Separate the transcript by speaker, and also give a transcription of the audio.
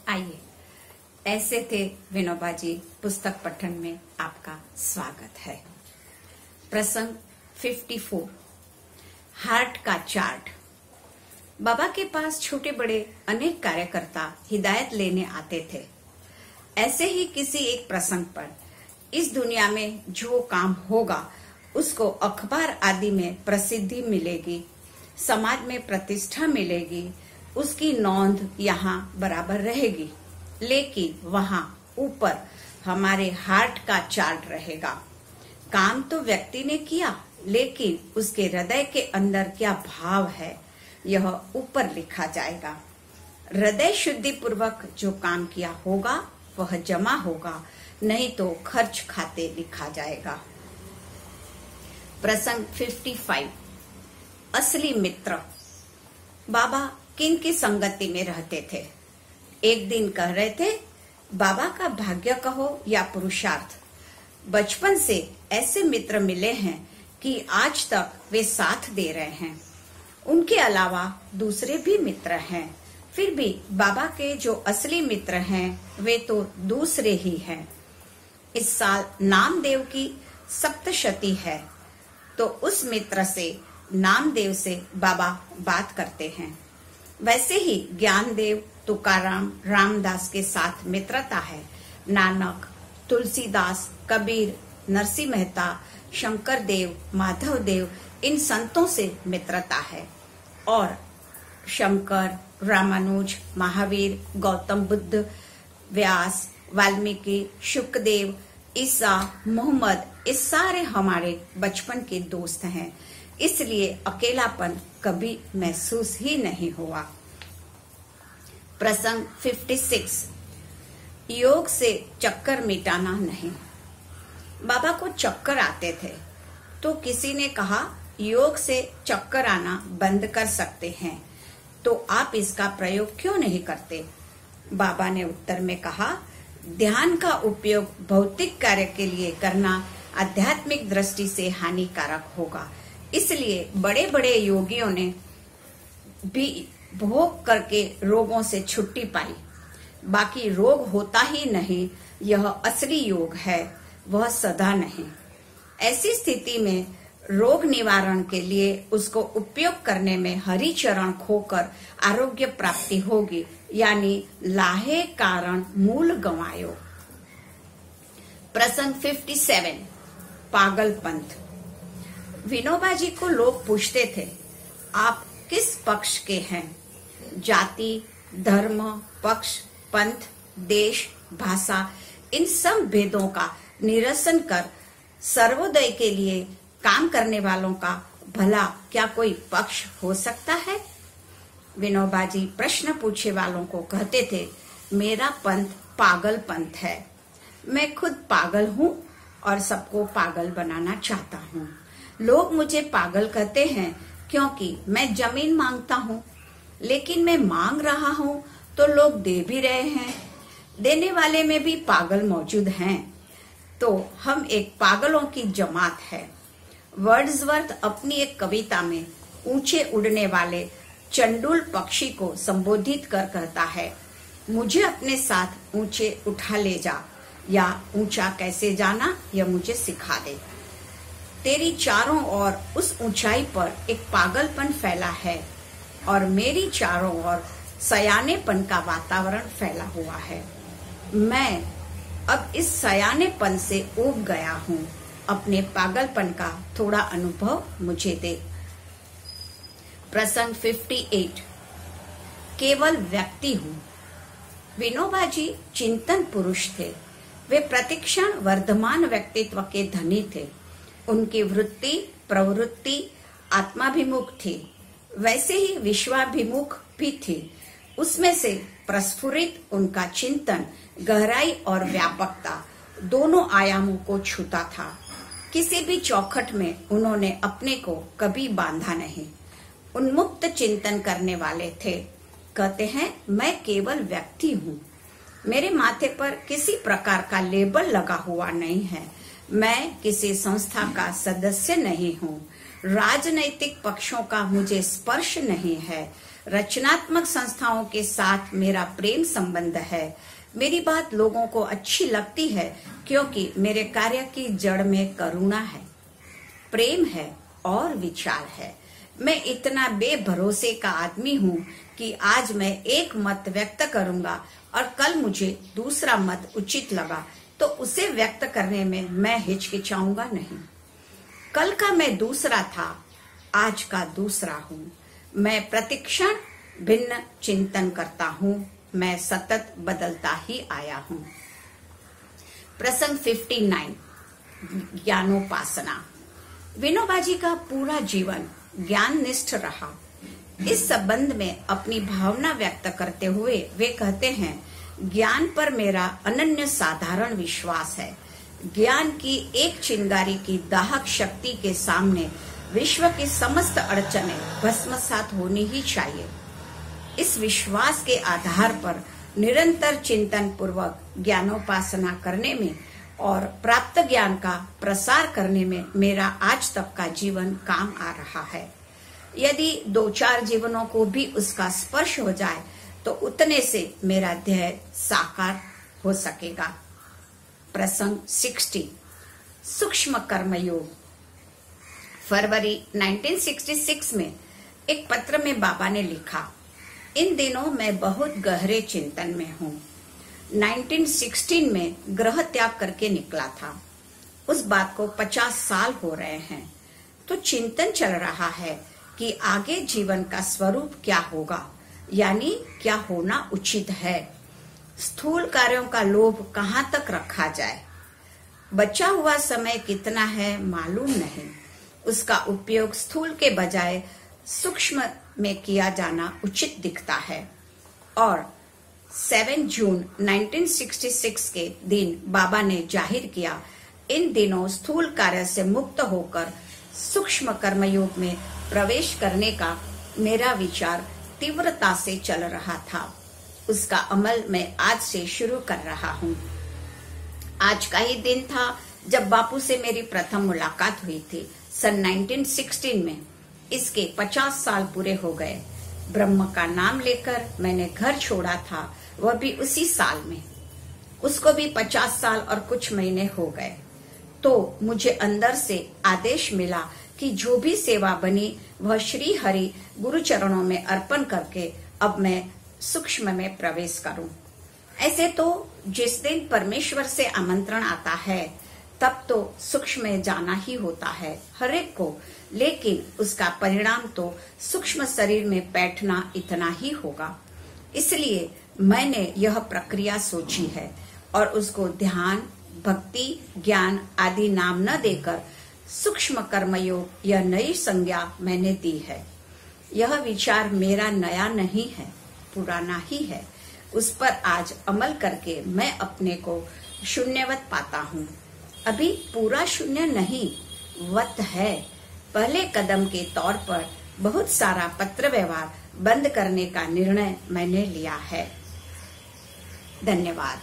Speaker 1: आइए, ऐसे थे विनोबा जी पुस्तक पठन में आपका स्वागत है। प्रसंग 54, हार्ट का चार्ट। बाबा के पास छोटे बड़े अनेक कार्यकर्ता हिदायत लेने आते थे। ऐसे ही किसी एक प्रसंग पर इस दुनिया में जो काम होगा उसको अखबार आदि में प्रसिद्धि मिलेगी, समाज में प्रतिष्ठा मिलेगी, उसकी नोंद यहाँ बराबर रहेगी, लेकिन वहाँ ऊपर हमारे हार्ट का चार्ट रहेगा। काम तो व्यक्ति ने किया, लेकिन उसके हृदय के अंदर क्या भाव है यह ऊपर लिखा जाएगा। हृदय शुद्धि पूर्वक जो काम किया होगा वह जमा होगा, नहीं तो खर्च खाते लिखा जाएगा। प्रसंग 55, असली मित्र। बाबा किन की संगति में रहते थे। एक दिन कह रहे थे, बाबा का भाग्य कहो या पुरुषार्थ, बचपन से ऐसे मित्र मिले हैं कि आज तक वे साथ दे रहे हैं। उनके अलावा दूसरे भी मित्र हैं, फिर भी बाबा के जो असली मित्र हैं वे तो दूसरे ही हैं। इस साल नामदेव की सप्तशती है, तो उस मित्र से नामदेव से बाबा बात करते हैं। वैसे ही ज्ञानदेव, तुकाराम, रामदास के साथ मित्रता है। नानक, तुलसीदास, कबीर, नरसिंह मेहता, शंकर देव, माधव देव, इन संतों से मित्रता है। और शंकर, रामानुज, महावीर, गौतम बुद्ध, व्यास, वाल्मीकि, शुकदेव, ईसा, मोहम्मद, ये सारे हमारे बचपन के दोस्त हैं, इसलिए अकेलापन कभी महसूस ही नहीं हुआ। प्रसंग 56, योग से चक्कर मिटाना नहीं। बाबा को चक्कर आते थे, तो किसी ने कहा योग से चक्कर आना बंद कर सकते हैं, तो आप इसका प्रयोग क्यों नहीं करते। बाबा ने उत्तर में कहा, ध्यान का उपयोग भौतिक कार्य के लिए करना आध्यात्मिक दृष्टि से हानिकारक होगा, इसलिए बड़े बड़े योगियों ने भी भोग करके रोगों से छुट्टी पाई। बाकी रोग होता ही नहीं, यह असली योग है, वह सदा नहीं। ऐसी स्थिति में रोग निवारण के लिए उसको उपयोग करने में हरि चरण खोकर आरोग्य प्राप्ति होगी, यानी लाहे कारण मूल गंवायो। प्रसंग 57, पागलपंथ। विनोबा जी को लोग पूछते थे, आप किस पक्ष के हैं। जाति, धर्म, पक्ष, पंथ, देश, भाषा, इन सब भेदों का निरसन कर सर्वोदय के लिए काम करने वालों का भला क्या कोई पक्ष हो सकता है। विनोबा जी प्रश्न पूछे वालों को कहते थे, मेरा पंथ पागल पंथ है। मैं खुद पागल हूँ और सबको पागल बनाना चाहता हूँ। लोग मुझे पागल कहते हैं क्योंकि मैं जमीन मांगता हूँ, लेकिन मैं मांग रहा हूँ तो लोग दे भी रहे हैं। देने वाले में भी पागल मौजूद हैं, तो हम एक पागलों की जमात है। वर्ड्सवर्थ अपनी एक कविता में ऊंचे उड़ने वाले चंडुल पक्षी को संबोधित कर कहता है, मुझे अपने साथ ऊंचे उठा ले जा, या ऊंचा कैसे जाना यह मुझे सिखा दे। तेरी चारों ओर उस ऊंचाई पर एक पागलपन फैला है और मेरी चारों ओर सयानेपन का वातावरण फैला हुआ है। मैं अब इस सयानेपन से ऊब गया हूँ, अपने पागलपन का थोड़ा अनुभव मुझे दे। प्रसंग 58, केवल व्यक्ति हूँ। विनोबा जी चिंतन पुरुष थे। वे प्रतिक्षण वर्धमान व्यक्तित्व के धनी थे। उनकी वृत्ति प्रवृत्ति आत्माभिमुख थी, वैसे ही विश्वाभिमुख भी थी। उसमें से प्रस्फुरित उनका चिंतन गहराई और व्यापकता दोनों आयामों को छूता था। किसी भी चौखट में उन्होंने अपने को कभी बांधा नहीं। उन्मुक्त चिंतन करने वाले थे। कहते हैं, मैं केवल व्यक्ति हूँ। मेरे माथे पर किसी प्रकार का लेबल लगा हुआ नहीं है। मैं किसी संस्था का सदस्य नहीं हूँ। राजनैतिक पक्षों का मुझे स्पर्श नहीं है। रचनात्मक संस्थाओं के साथ मेरा प्रेम संबंध है। मेरी बात लोगों को अच्छी लगती है क्योंकि मेरे कार्य की जड़ में करुणा है, प्रेम है और विचार है। मैं इतना बेभरोसे का आदमी हूँ कि आज मैं एक मत व्यक्त करूंगा और कल मुझे दूसरा मत उचित लगा तो उसे व्यक्त करने में मैं हिचकिचाऊंगा नहीं। कल का मैं दूसरा था, आज का दूसरा हूँ। मैं प्रतिक्षण भिन्न चिंतन करता हूँ, मैं सतत बदलता ही आया हूँ। प्रसंग 59, ज्ञानोपासना। विनोबा जी का पूरा जीवन ज्ञान निष्ठ रहा। इस संबंध में अपनी भावना व्यक्त करते हुए वे कहते हैं, ज्ञान पर मेरा अनन्य साधारण विश्वास है। ज्ञान की एक चिंगारी की दाहक शक्ति के सामने विश्व की समस्त अड़चनें भस्मसात होनी ही चाहिए। इस विश्वास के आधार पर निरंतर चिंतन पूर्वक ज्ञानोपासना करने में और प्राप्त ज्ञान का प्रसार करने में मेरा आज तक का जीवन काम आ रहा है। यदि 2-4 जीवनों को भी उसका स्पर्श हो जाए तो उतने से मेरा ध्येय साकार हो सकेगा। प्रसंग 60, सूक्ष्म कर्मयोग। फरवरी 1966 में एक पत्र में बाबा ने लिखा, इन दिनों मैं बहुत गहरे चिंतन में हूँ। 1916 में ग्रह त्याग करके निकला था। उस बात को 50 साल हो रहे हैं, तो चिंतन चल रहा है कि आगे जीवन का स्वरूप क्या होगा, यानी क्या होना उचित है। स्थूल कार्यों का लोभ कहाँ तक रखा जाए। बचा हुआ समय कितना है मालूम नहीं। उसका उपयोग स्थूल के बजाय सूक्ष्म में किया जाना उचित दिखता है। और 7 जून 1966 के दिन बाबा ने जाहिर किया, इन दिनों स्थूल कार्य से मुक्त होकर सूक्ष्म कर्मयोग में प्रवेश करने का मेरा विचार तीव्रता से चल रहा था। उसका अमल मैं आज से शुरू कर रहा हूँ। आज का ही दिन था जब बापू से मेरी प्रथम मुलाकात हुई थी, सन 1916 में। इसके 50 साल पूरे हो गए। ब्रह्म का नाम लेकर मैंने घर छोड़ा था, वह भी उसी साल में। उसको भी 50 साल और कुछ महीने हो गए। तो मुझे अंदर से आदेश मिला कि जो भी सेवा बनी वह श्री हरि गुरु चरणों में अर्पण करके अब मैं सूक्ष्म में प्रवेश करूं। ऐसे तो जिस दिन परमेश्वर से आमंत्रण आता है तब तो सूक्ष्म में जाना ही होता है हर एक को, लेकिन उसका परिणाम तो सूक्ष्म शरीर में बैठना इतना ही होगा। इसलिए मैंने यह प्रक्रिया सोची है और उसको ध्यान, भक्ति, ज्ञान आदि नाम न देकर सूक्ष्म कर्मयोग यह नई संज्ञा मैंने दी है। यह विचार मेरा नया नहीं है, पुराना ही है। उस पर आज अमल करके मैं अपने को शून्यवत पाता हूँ। अभी पूरा शून्य नहीं, वत है। पहले कदम के तौर पर बहुत सारा पत्र व्यवहार बंद करने का निर्णय मैंने लिया है। धन्यवाद।